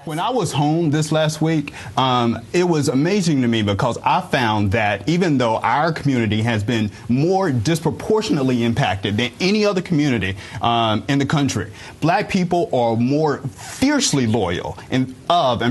When I was home this last week, it was amazing to me because I found that even though our community has been more disproportionately impacted than any other community in the country, black people are more fiercely loyal and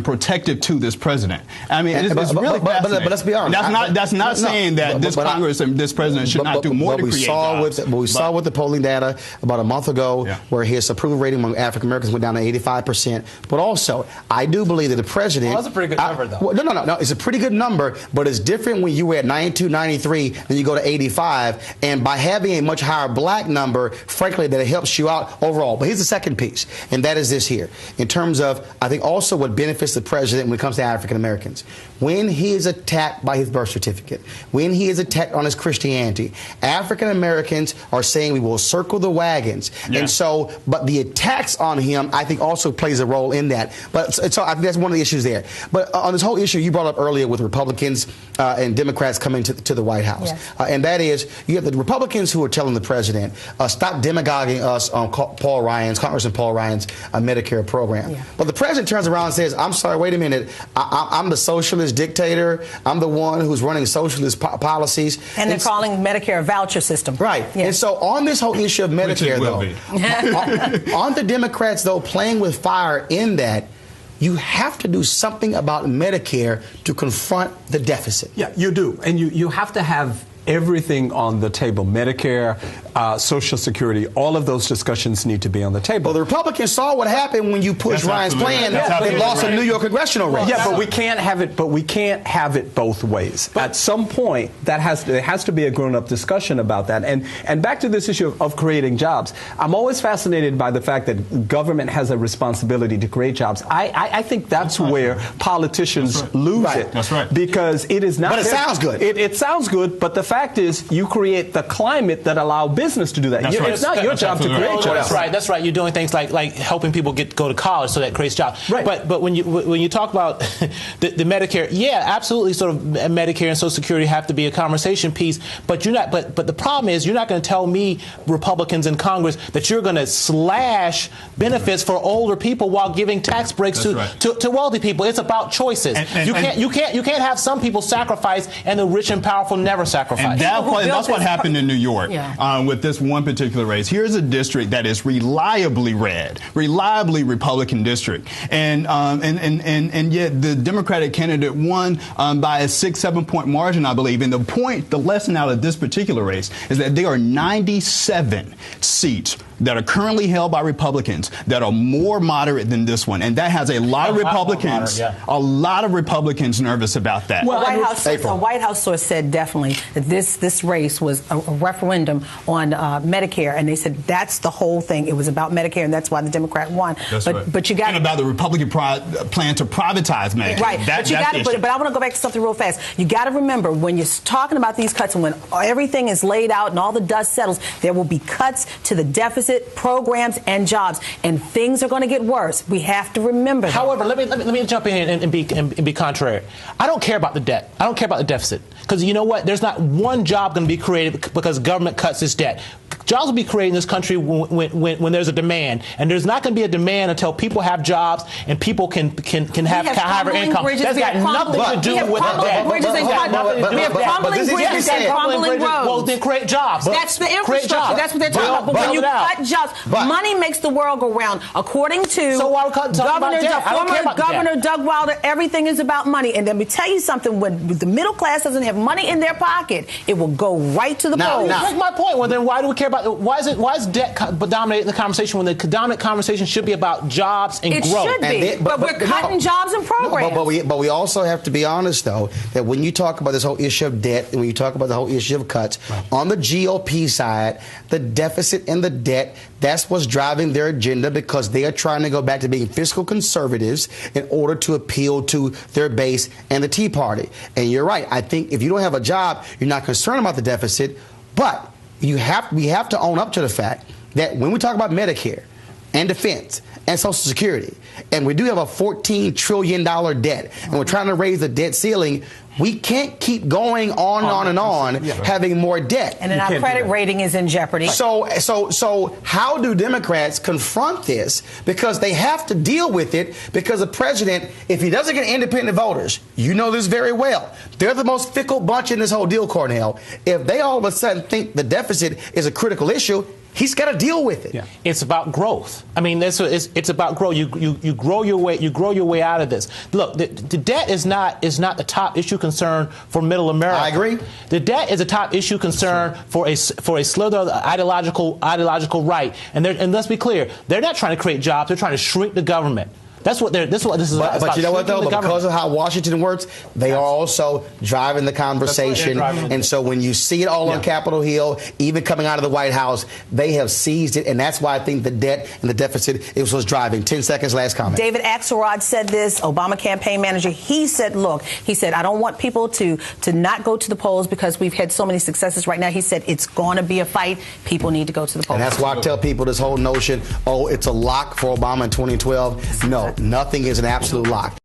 protective to this president. I mean, it's really fascinating. But let's be honest. That's not saying that this Congress and this president should not do more to create jobs. But we saw with the polling data about a month ago where his approval rating among African Americans went down to 85%. But also, I do believe that the president... Well, that's a pretty good number, though. No. It's a pretty good number, but it's different when you were at 92, 93, then you go to 85. And by having a much higher black number, frankly, that it helps you out overall. But here's the second piece, and that is this here. In terms of, I think also what benefits the president when it comes to African Americans. When he is attacked by his birth certificate, when he is attacked on his Christianity, African Americans are saying we will circle the wagons. Yeah. And so, but the attacks on him, I think, also plays a role in that. But so I think that's one of the issues there. But on this whole issue you brought up earlier with Republicans and Democrats coming to the White House, and that is you have the Republicans who are telling the president, stop demagoguing us on Congressman Paul Ryan's Medicare program. Yeah. But the president turns around and says, I'm sorry, wait a minute, I'm the socialist dictator. I'm the one who's running socialist policies. And they're calling Medicare a voucher system. Right. Yeah. And so on this whole issue of Medicare, on the Democrats, though, playing with fire in that, you have to do something about Medicare to confront the deficit. Yeah, you do. And you have to have everything on the table. Medicare, Social Security, all of those discussions need to be on the table. Well, the Republicans saw what happened when you pushed Ryan's plan. They lost a New York congressional race. Yeah, but we can't have it. But we can't have it both ways. At some point, there has to be a grown-up discussion about that. And back to this issue of creating jobs. I'm always fascinated by the fact that government has a responsibility to create jobs. I think that's where politicians lose it. That's right. Because it is not. But it sounds good. It sounds good. But the fact is, you create the climate that allow business to do that. It's not your job to create jobs. That's right. You're doing things like helping people go to college, so that creates jobs. Right. But when you talk about the Medicare, yeah, absolutely, sort of Medicare and Social Security have to be a conversation piece. But you're not. But the problem is, you're not going to tell me, Republicans in Congress, that you're going to slash benefits for older people while giving tax breaks to wealthy people. It's about choices. You can't have some people sacrifice and the rich and powerful never sacrifice. And that's what happened in New York with this one particular race. Here's a district that is reliably red, reliably Republican district, and yet the Democratic candidate won by a 6-7 point margin, I believe. And the lesson out of this particular race is that there are 97 seats that are currently held by Republicans that are more moderate than this one, and that has a lot of Republicans, nervous about that. Well, a White House source said definitely that this race was a referendum on Medicare, and they said that's the whole thing. It was about Medicare, and that's why the Democrat won. But you got and about the Republican plan to privatize Medicare. Right. But I want to go back to something real fast. You got to remember, when you're talking about these cuts and when everything is laid out and all the dust settles, there will be cuts to the deficit, programs, and jobs, and things are going to get worse. We have to remember that. However, let me jump in and be contrary. I don't care about the debt. I don't care about the deficit, because you know what? There's not one job going to be created because government cuts its debt. Jobs will be created in this country when there's a demand, and there's not going to be a demand until people have jobs and people can have higher income. That's got nothing to do with that. We have crumbling bridges and crumbling roads. Well, then create jobs. That's the infrastructure. That's what they're talking about. But when you cut jobs, money makes the world go round. According to former Governor Doug Wilder, everything is about money. And let me tell you something: when the middle class doesn't have money in their pocket, it will go right to the polls. That's my point. Well, then why do we care about? Why is debt dominating the conversation when the dominant conversation should be about jobs and growth? It should be, but we're cutting jobs and programs. But we also have to be honest, though, that when you talk about this whole issue of debt and when you talk about the whole issue of cuts, on the GOP side, the deficit and the debt, that's what's driving their agenda, because they are trying to go back to being fiscal conservatives in order to appeal to their base and the Tea Party. And you're right. I think if you don't have a job, you're not concerned about the deficit, but we have to own up to the fact that when we talk about Medicare and defense and Social Security, and we do have a $14 trillion debt, and we're trying to raise the debt ceiling, We can't keep going on and on, having more debt. And then our credit rating is in jeopardy. So how do Democrats confront this? Because they have to deal with it, because the president, if he doesn't get independent voters, you know this very well, they're the most fickle bunch in this whole deal, Cornell. If they all of a sudden think the deficit is a critical issue, he's got to deal with it. Yeah. It's about growth. I mean, it's about growth. You grow your way out of this. Look, the debt is not the top issue concern for middle America. I agree. The debt is a top issue concern for a slither of the ideological right. And let's be clear, they're not trying to create jobs. They're trying to shrink the government. That's what this is about. But you know what, though? Because of how Washington works, they are also driving the conversation. And so when you see it all on Capitol Hill, even coming out of the White House, they have seized it. And that's why I think the debt and the deficit is what's driving. 10 seconds, last comment. David Axelrod said this, Obama campaign manager. He said, look, I don't want people to not go to the polls because we've had so many successes right now. He said it's going to be a fight. People need to go to the polls. And that's why I tell people this whole notion, it's a lock for Obama in 2012. No. Nothing is an absolute lock.